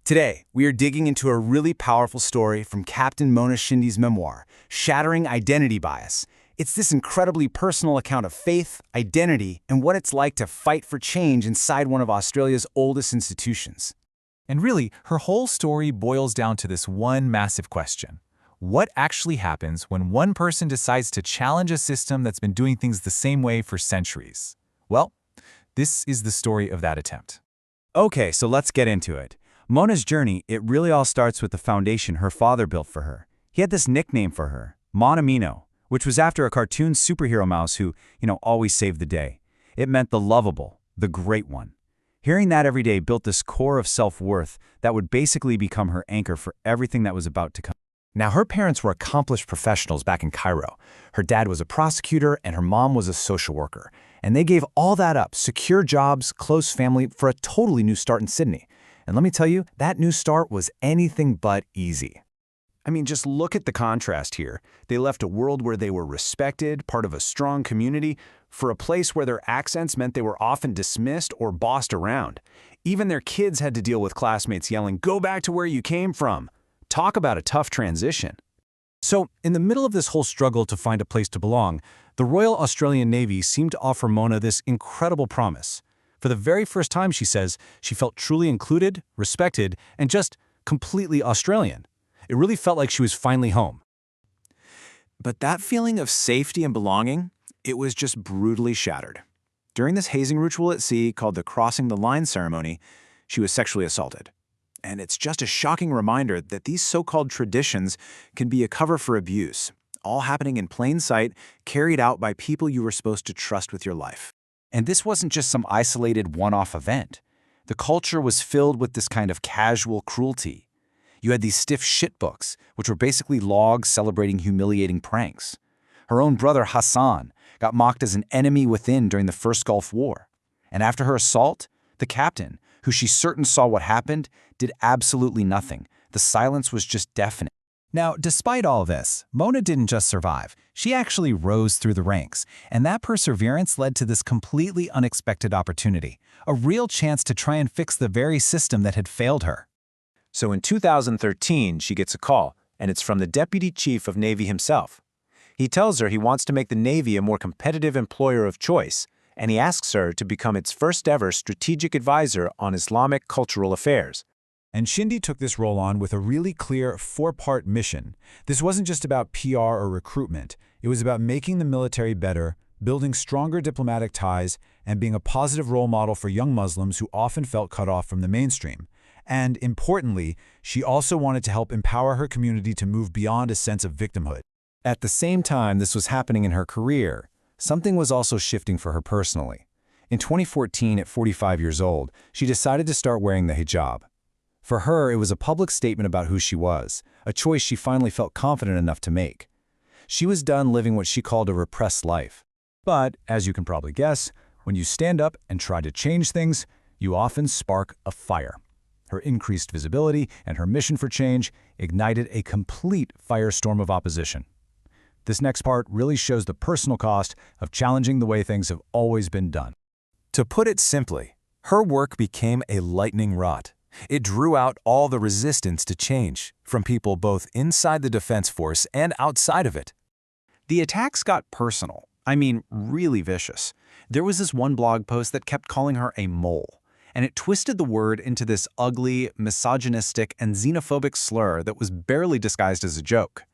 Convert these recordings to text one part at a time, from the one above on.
Today, we are digging into a really powerful story from Captain Mona Shindy's memoir, Shattering Identity Bias. It's this incredibly personal account of faith, identity, and what it's like to fight for change inside one of Australia's oldest institutions. And really, her whole story boils down to this one massive question. What actually happens when one person decides to challenge a system that's been doing things the same way for centuries? Well, this is the story of that attempt. Okay, so let's get into it. Mona's journey, it really all starts with the foundation her father built for her. He had this nickname for her, Monamino, which was after a cartoon superhero mouse who, always saved the day. It meant the lovable, the great one. Hearing that every day built this core of self-worth that would basically become her anchor for everything that was about to come. Now, her parents were accomplished professionals back in Cairo. Her dad was a prosecutor and her mom was a social worker. And they gave all that up, secure jobs, close family, for a totally new start in Sydney. And let me tell you, that new start was anything but easy. I mean, just look at the contrast here. They left a world where they were respected, part of a strong community, for a place where their accents meant they were often dismissed or bossed around. Even their kids had to deal with classmates yelling, "Go back to where you came from." Talk about a tough transition. So, in the middle of this whole struggle to find a place to belong, the Royal Australian Navy seemed to offer Mona this incredible promise. For the very first time, she says, she felt truly included, respected, and just completely Australian. It really felt like she was finally home. But that feeling of safety and belonging, it was just brutally shattered. During this hazing ritual at sea called the Crossing the Line ceremony, she was sexually assaulted. And it's just a shocking reminder that these so-called traditions can be a cover for abuse, all happening in plain sight, carried out by people you were supposed to trust with your life. And this wasn't just some isolated one-off event. The culture was filled with this kind of casual cruelty. You had these stiff shit books, which were basically logs celebrating humiliating pranks. Her own brother Hassan got mocked as an enemy within during the First Gulf War. And after her assault, the captain, who she certain saw what happened, did absolutely nothing. The silence was just deafening. Now, despite all this, Mona didn't just survive. She actually rose through the ranks, and that perseverance led to this completely unexpected opportunity, a real chance to try and fix the very system that had failed her. So in 2013, she gets a call, and it's from the Deputy Chief of Navy himself. He tells her he wants to make the Navy a more competitive employer of choice, and he asks her to become its first-ever strategic advisor on Islamic cultural affairs. And Shindy took this role on with a really clear four-part mission. This wasn't just about PR or recruitment. It was about making the military better, building stronger diplomatic ties, and being a positive role model for young Muslims who often felt cut off from the mainstream. And importantly, she also wanted to help empower her community to move beyond a sense of victimhood. At the same time this was happening in her career, something was also shifting for her personally. In 2014, at 45 years old, she decided to start wearing the hijab. For her, it was a public statement about who she was, a choice she finally felt confident enough to make. She was done living what she called a repressed life. But, as you can probably guess, when you stand up and try to change things, you often spark a fire. Her increased visibility and her mission for change ignited a complete firestorm of opposition. This next part really shows the personal cost of challenging the way things have always been done. To put it simply, her work became a lightning rod. It drew out all the resistance to change from people both inside the Defense Force and outside of it. The attacks got personal. I mean, really vicious. There was this one blog post that kept calling her a mole, and it twisted the word into this ugly, misogynistic, and xenophobic slur that was barely disguised as a joke.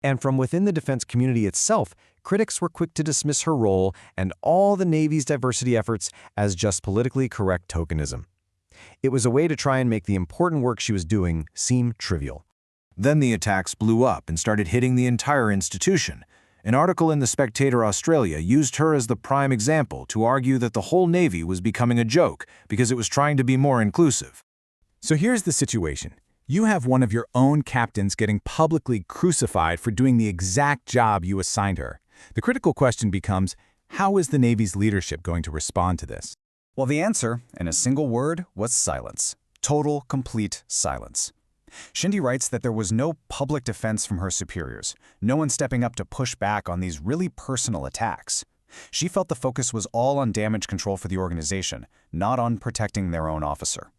And from within the defense community itself, critics were quick to dismiss her role and all the Navy's diversity efforts as just politically correct tokenism. It was a way to try and make the important work she was doing seem trivial. Then the attacks blew up and started hitting the entire institution. An article in The Spectator Australia used her as the prime example to argue that the whole Navy was becoming a joke because it was trying to be more inclusive. So here's the situation. You have one of your own captains getting publicly crucified for doing the exact job you assigned her. The critical question becomes, how is the Navy's leadership going to respond to this? Well, the answer, in a single word, was silence. Total, complete silence. Shindy writes that there was no public defense from her superiors, no one stepping up to push back on these really personal attacks. She felt the focus was all on damage control for the organization, not on protecting their own officer.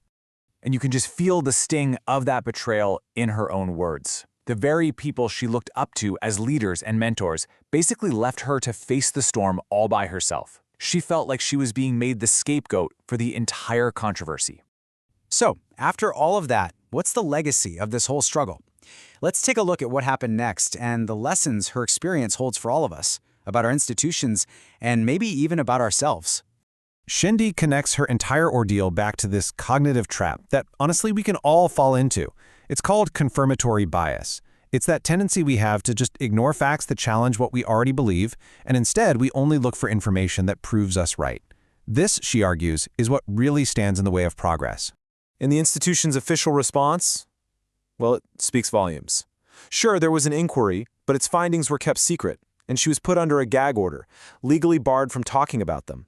And you can just feel the sting of that betrayal in her own words. The very people she looked up to as leaders and mentors basically left her to face the storm all by herself. She felt like she was being made the scapegoat for the entire controversy. So, after all of that, what's the legacy of this whole struggle? Let's take a look at what happened next and the lessons her experience holds for all of us, about our institutions, and maybe even about ourselves. Shindy connects her entire ordeal back to this cognitive trap that, honestly, we can all fall into. It's called confirmatory bias. It's that tendency we have to just ignore facts that challenge what we already believe, and instead we only look for information that proves us right. This, she argues, is what really stands in the way of progress. In the institution's official response, well, it speaks volumes. Sure, there was an inquiry, but its findings were kept secret, and she was put under a gag order, legally barred from talking about them.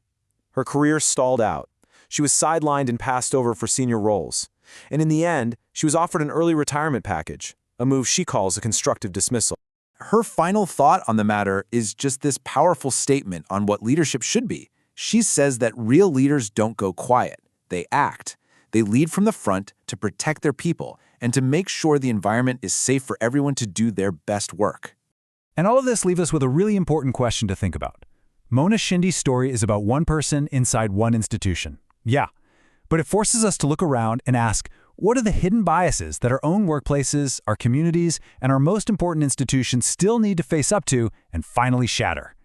Her career stalled out. She was sidelined and passed over for senior roles. And in the end, she was offered an early retirement package, a move she calls a constructive dismissal. Her final thought on the matter is just this powerful statement on what leadership should be. She says that real leaders don't go quiet. They act. They lead from the front to protect their people and to make sure the environment is safe for everyone to do their best work. And all of this leaves us with a really important question to think about. Mona Shindy's story is about one person inside one institution. Yeah, but it forces us to look around and ask, what are the hidden biases that our own workplaces, our communities, and our most important institutions still need to face up to and finally shatter?